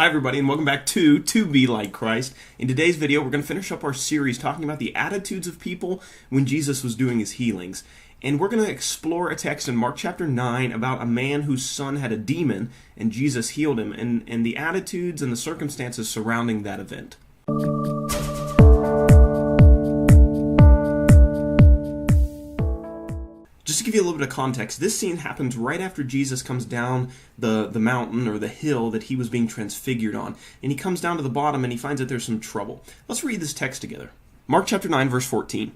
Hi everybody, and welcome back to Be Like Christ. In today's video, we're going to finish up our series talking about the attitudes of people when Jesus was doing his healings. And we're going to explore a text in Mark chapter 9 about a man whose son had a demon, and Jesus healed him, and the attitudes and the circumstances surrounding that event. Just to give you a little bit of context, this scene happens right after Jesus comes down the mountain or the hill that he was being transfigured on. And he comes down to the bottom and he finds that there's some trouble. Let's read this text together. Mark chapter 9, verse 14.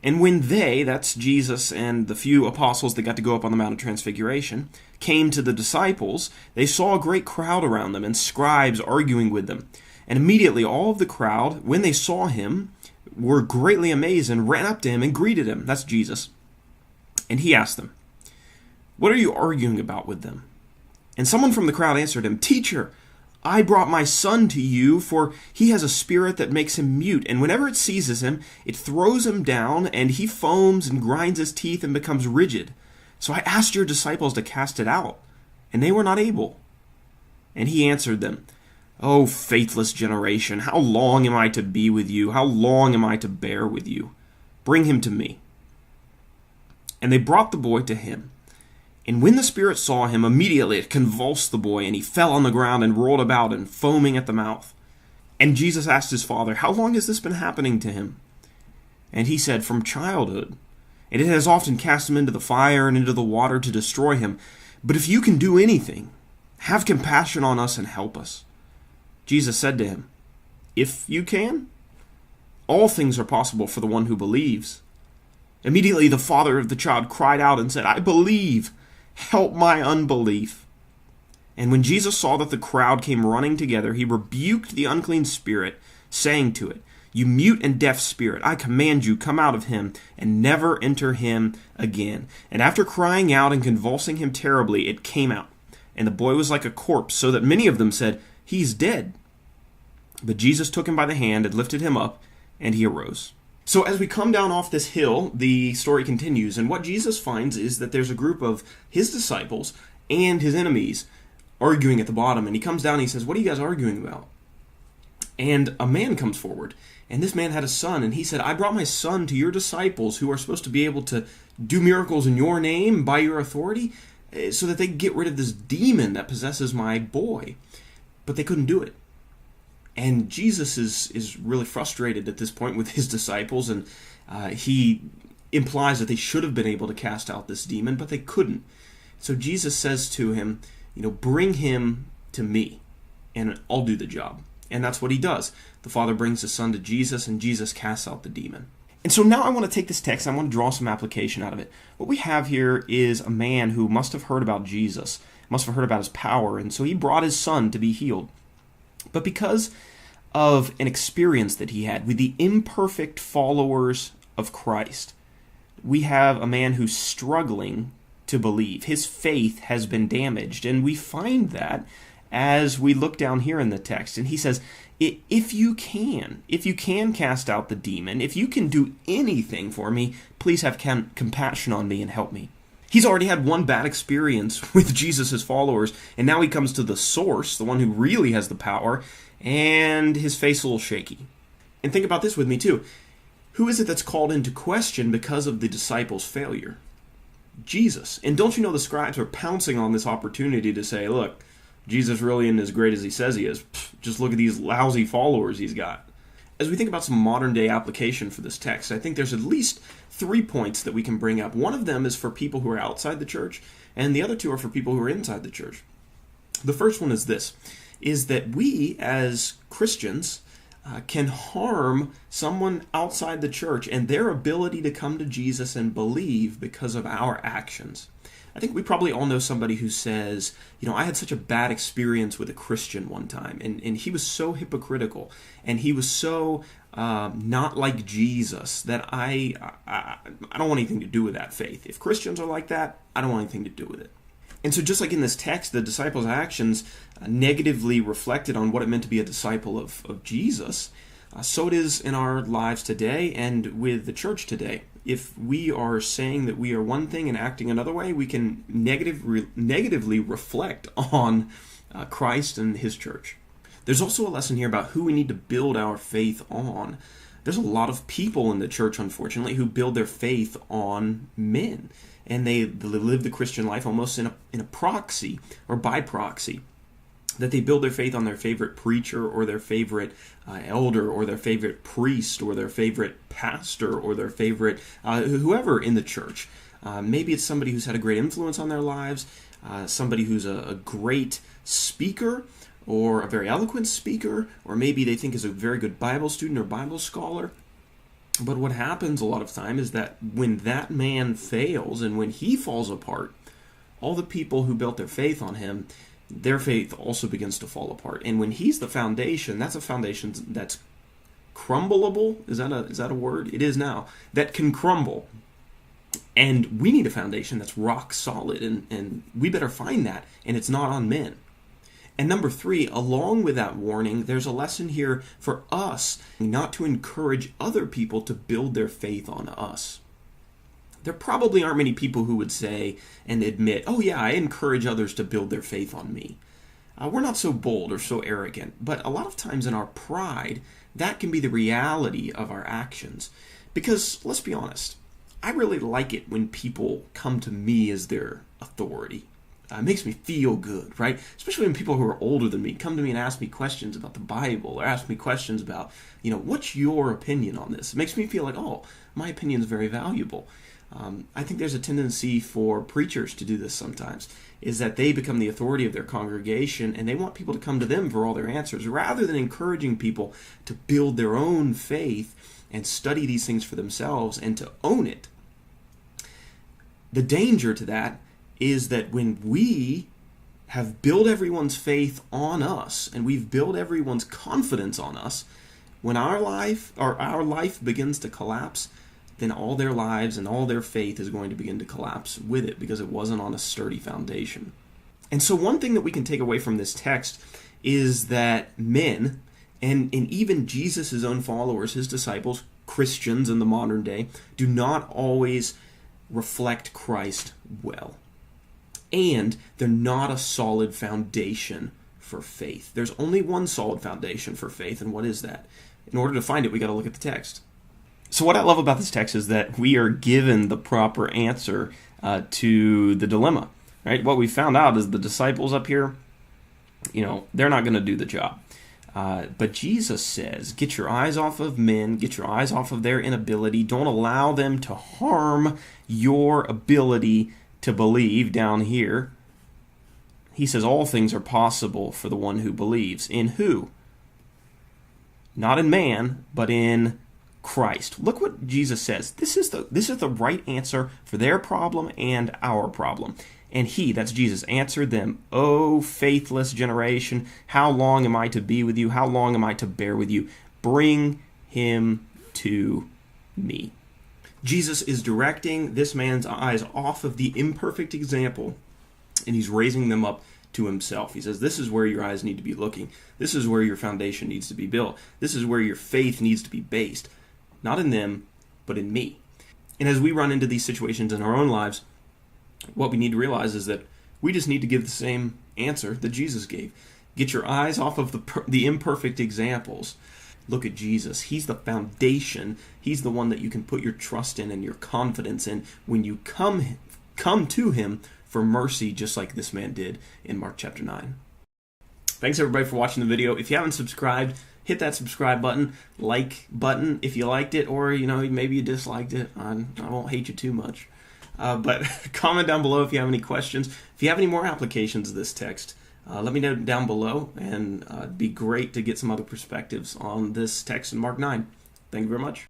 And when they, that's Jesus and the few apostles that got to go up on the Mount of Transfiguration, came to the disciples, they saw a great crowd around them and scribes arguing with them. And immediately all of the crowd, when they saw him, were greatly amazed and ran up to him and greeted him. That's Jesus. And he asked them, "What are you arguing about with them?" And someone from the crowd answered him, "Teacher, I brought my son to you, for he has a spirit that makes him mute, and whenever it seizes him, it throws him down, and he foams and grinds his teeth and becomes rigid. So I asked your disciples to cast it out, and they were not able." And he answered them, "O faithless generation, how long am I to be with you? How long am I to bear with you? Bring him to me." And they brought the boy to him. And when the spirit saw him, immediately it convulsed the boy, and he fell on the ground and rolled about and foaming at the mouth. And Jesus asked his father, "How long has this been happening to him?" And he said, "From childhood. And it has often cast him into the fire and into the water to destroy him. But if you can do anything, have compassion on us and help us." Jesus said to him, "If you can, all things are possible for the one who believes." Immediately the father of the child cried out and said, "I believe, help my unbelief." And when Jesus saw that the crowd came running together, he rebuked the unclean spirit, saying to it, "You mute and deaf spirit, I command you, come out of him, and never enter him again." And after crying out and convulsing him terribly, it came out. And the boy was like a corpse, so that many of them said, "He's dead." But Jesus took him by the hand and lifted him up, and he arose. So as we come down off this hill, the story continues, and what Jesus finds is that there's a group of his disciples and his enemies arguing at the bottom, and he comes down and he says, "What are you guys arguing about?" And a man comes forward, and this man had a son, and he said, "I brought my son to your disciples who are supposed to be able to do miracles in your name by your authority so that they can get rid of this demon that possesses my boy." But they couldn't do it. And Jesus is really frustrated at this point with his disciples, and he implies that they should have been able to cast out this demon, but they couldn't. So Jesus says to him, "Bring him to me, and I'll do the job." And that's what he does. The father brings the son to Jesus, and Jesus casts out the demon. And so now I want to take this text, and I want to draw some application out of it. What we have here is a man who must have heard about Jesus, must have heard about his power, and so he brought his son to be healed. But because of an experience that he had with the imperfect followers of Christ, we have a man who's struggling to believe. His faith has been damaged, and we find that as we look down here in the text. And he says, if you can cast out the demon, if you can do anything for me, please have compassion on me and help me. He's already had one bad experience with Jesus' followers, and now he comes to the source, the one who really has the power, and his face a little shaky. And think about this with me too. Who is it that's called into question because of the disciples' failure? Jesus. And don't you know the scribes are pouncing on this opportunity to say, "Look, Jesus really isn't as great as he says he is. Just look at these lousy followers he's got." As we think about some modern day application for this text, I think there's at least 3 points that we can bring up. One of them is for people who are outside the church, and the other two are for people who are inside the church. The first one is this, is that we as Christians can harm someone outside the church and their ability to come to Jesus and believe because of our actions. I think we probably all know somebody who says, "I had such a bad experience with a Christian one time, and he was so hypocritical, and he was so not like Jesus that I don't want anything to do with that faith. If Christians are like that, I don't want anything to do with it." And so just like in this text, the disciples' actions negatively reflected on what it meant to be a disciple of Jesus, so it is in our lives today and with the church today. If we are saying that we are one thing and acting another way, we can negatively reflect on Christ and his church. There's also a lesson here about who we need to build our faith on. There's a lot of people in the church, unfortunately, who build their faith on men. And they live the Christian life almost in a proxy or by proxy. That they build their faith on their favorite preacher or their favorite elder or their favorite priest or their favorite pastor or their favorite whoever in the church. Maybe it's somebody who's had a great influence on their lives, somebody who's a great speaker or a very eloquent speaker, or maybe they think is a very good Bible student or Bible scholar. But what happens a lot of time is that when that man fails and when he falls apart, all the people who built their faith on him, their faith also begins to fall apart. And when he's the foundation, that's a foundation that's crumbleable. Is that a word? It is now. That can crumble. And we need a foundation that's rock solid, and we better find that, and it's not on men. And number 3, along with that warning, there's a lesson here for us not to encourage other people to build their faith on us. There probably aren't many people who would say and admit, oh yeah, I encourage others to build their faith on me. We're not so bold or so arrogant, but a lot of times in our pride, that can be the reality of our actions. Because, let's be honest, I really like it when people come to me as their authority. It makes me feel good, right? Especially when people who are older than me come to me and ask me questions about the Bible or ask me questions about, what's your opinion on this? It makes me feel like, oh, my opinion is very valuable. I think there's a tendency for preachers to do this sometimes, is that they become the authority of their congregation and they want people to come to them for all their answers rather than encouraging people to build their own faith and study these things for themselves and to own it. The danger to that is that when we have built everyone's faith on us and we've built everyone's confidence on us, when our life begins to collapse, then all their lives and all their faith is going to begin to collapse with it because it wasn't on a sturdy foundation. And so one thing that we can take away from this text is that men, and even Jesus' own followers, his disciples, Christians in the modern day, do not always reflect Christ well. And they're not a solid foundation for faith. There's only one solid foundation for faith, and what is that? In order to find it, we got to look at the text. So what I love about this text is that we are given the proper answer to the dilemma. Right? What we found out is the disciples up here, they're not going to do the job. But Jesus says, get your eyes off of men, get your eyes off of their inability. Don't allow them to harm your ability to believe down here. He says all things are possible for the one who believes. In who? Not in man, but in Christ. Look what Jesus says. This is the right answer for their problem and our problem. And he, that's Jesus, answered them, "O faithless generation, how long am I to be with you? How long am I to bear with you? Bring him to me." Jesus is directing this man's eyes off of the imperfect example, and he's raising them up to himself. He says, this is where your eyes need to be looking. This is where your foundation needs to be built. This is where your faith needs to be based. Not in them, but in me. And as we run into these situations in our own lives, what we need to realize is that we just need to give the same answer that Jesus gave. Get your eyes off of the imperfect examples. Look at Jesus. He's the foundation. He's the one that you can put your trust in and your confidence in when you come to him for mercy, just like this man did in Mark chapter 9. Thanks everybody for watching the video. If you haven't subscribed, hit that subscribe button, like button if you liked it, or maybe you disliked it. I won't hate you too much. But comment down below if you have any questions. If you have any more applications of this text, let me know down below, and it'd be great to get some other perspectives on this text in Mark 9. Thank you very much.